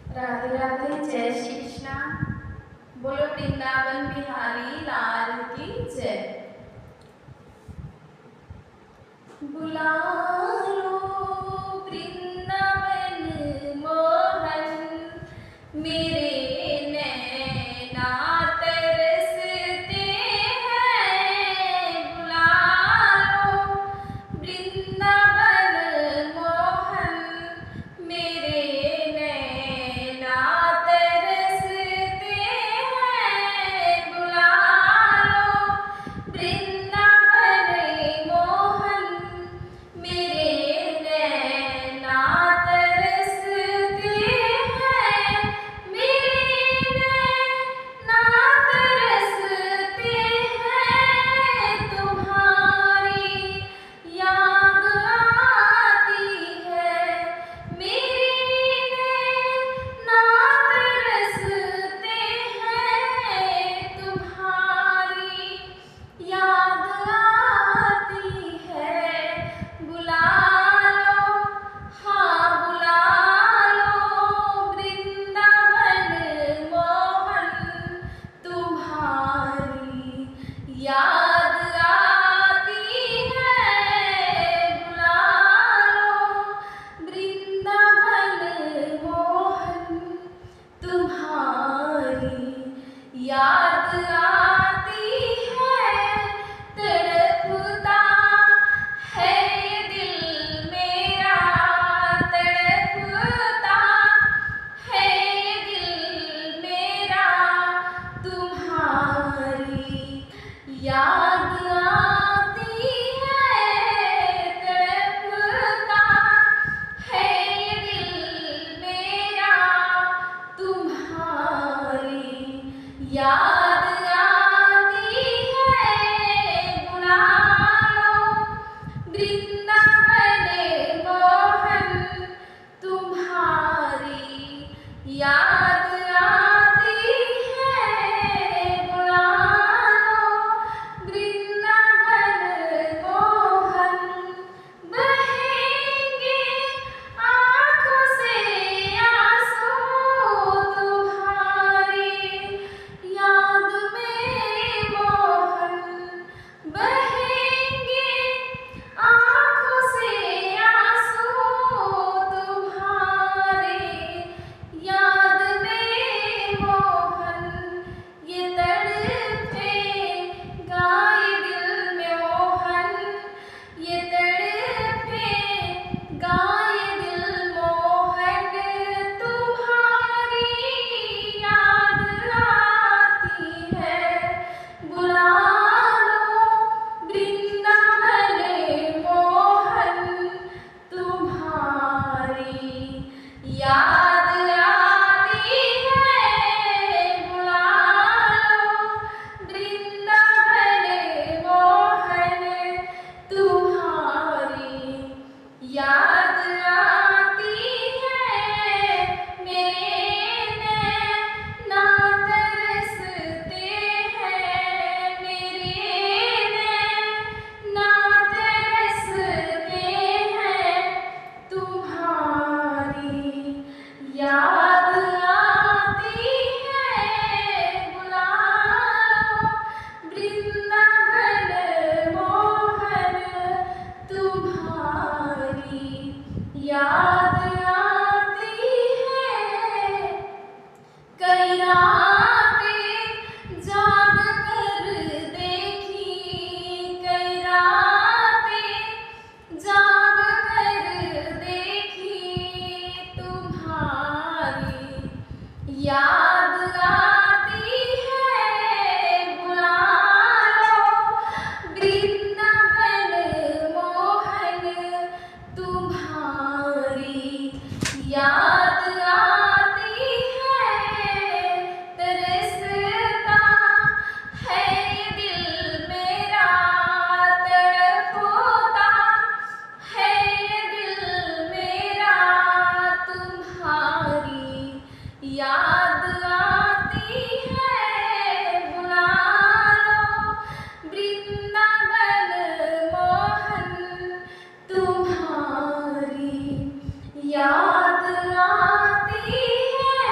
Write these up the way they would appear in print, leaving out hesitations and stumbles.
राधे राधे, जय श्री कृष्णा। बोलो वृंदावन बिहारी लाल की जय। बुला लो वृंदावन मोहन, मेरे नैना तरसते हैं। बुला लो वृंदावन मोहन, मेरे नैना तरसते हैं। बुला लो वृंदावन मोहन, मेरे नैना तरसते हैं। मेरे नैना तरसते हैं। तुम्हारी याद आती है। मेरे नैना तरसते हैं। तुम्हारी याद आती है। बुला लो, हाँ बुला लो वृंदावन मोहन, तुम्हारी याद आती है। बुला लो वृंदावन मोहन, तुम्हारी याद आती है। तड़पता है ये दिल मेरा, तड़पता है ये दिल मेरा। तुम्हारी याद आती है। तड़पता है ये दिल मेरा। तुम्हारी याद आती है। बुला लो वृंदावन मोहन, तुम्हारी याद आती है। बुला लो वृंदावन मोहन, बहेंगे आँखों से आंसू। तुम्हारी याद में मोहन, बहेंगे आँखों से आंसू। तुम्हारी याद में मोहन, ये तड़पे गाए दिल में मोहन, ये तड़पे गाए दिल मोहन। तुम्हारी याद आती है। बुला लो वृंदावन मोहन, तुम्हारी याद आती है। बुला लो वृंदावन मोहन, तुम्हारी याद आती है। मेरे नैना तरसते हैं। मेरे नैना तरसते हैं। तुम्हारी याद आती है। बुला लो वृंदावन मोहन, तुम्हारी याद आती है। कई रातें जाग कर देखी, कई रातें जाग कर देखी। तुम्हारी याद आती है। बुला लो वृंदावन मोहन, तुम्हारी याद आती है। तरसता है ये दिल मेरा, तड़पता है ये दिल मेरा। तुम्हारी याद आती है। बुला लो वृंदावन मोहन, तुम्हारी याद आती है।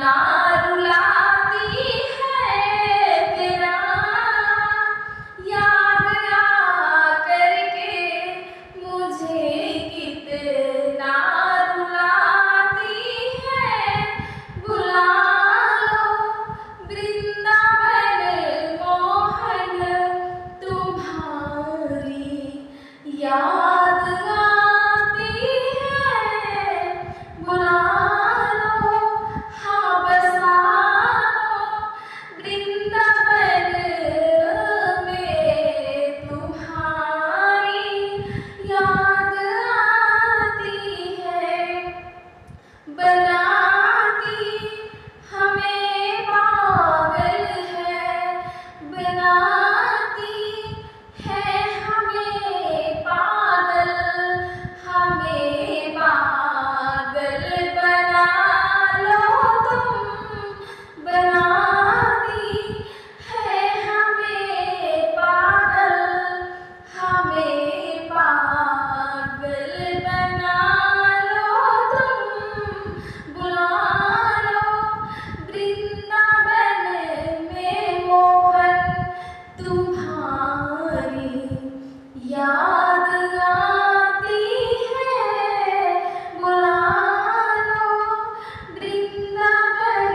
ना रुलाती है तेरा याद आ करके मुझे कितना रुलाती है। बुला लो वृंदावन मोहन तुम्हारी याद आती है। बुला लो हाँ बसा लो वृंदावन में तुम्हारी याद आती है। बनाती हमें पागल है, बनाती है हमें पागल, हमें पागल बना लो तुम। बनाती है हमें पागल, हमें पागल बना लो तुम। बुला लो वृंदावन में मोहन तुम्हारी याद आती है। बुला लो वृंदावन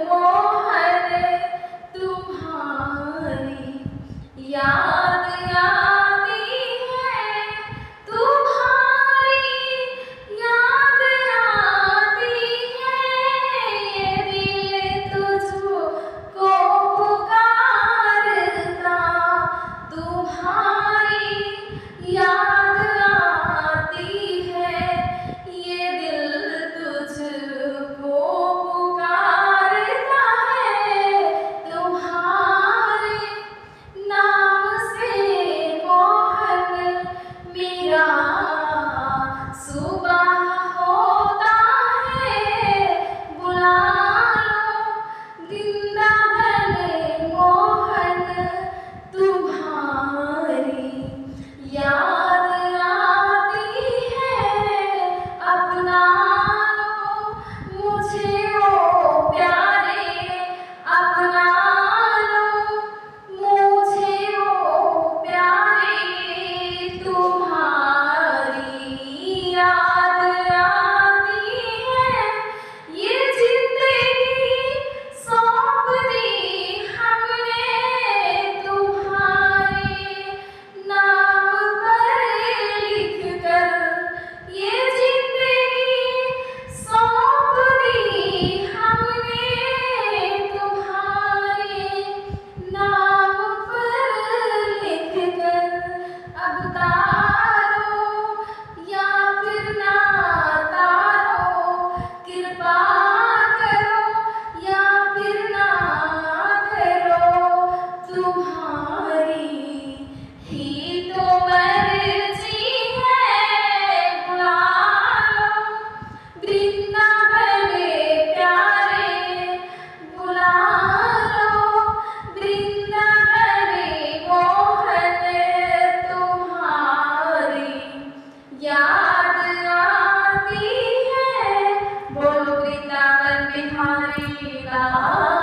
मोहन तुम्हारी याद आती है। तुम्हारी याद आती है। ये दिल तुझको पुकारता तुम्हारी याद आती है। ये दिल तुझको पुकारता है। तुम्हारे नाम से मोहन मेरा सुबह होता है। बुला लो वृंदावन मोहन तुम्हारी याद आती है। अपना लो मुझे ओ प्यारे, अपना लो मुझे ओ प्यारे। तुम्हारी याद आती है। ये जिंदगी सौंप दी हमने तुम्हारे नाम पर लिख कर। ये जिंदगी सौंप दी हमने तुम्हारे नाम पर लिख कर। अब तारो या फिर ना तारो, कृपा करो या फिर ना करो, तुम्हारी ही तो मर्जी है। बुला लो वृंदावन प्यारे, बुला लो वृंदावन मोहन तुम्हारी याद आती है। बोलो वृंदावन बिहारी लाल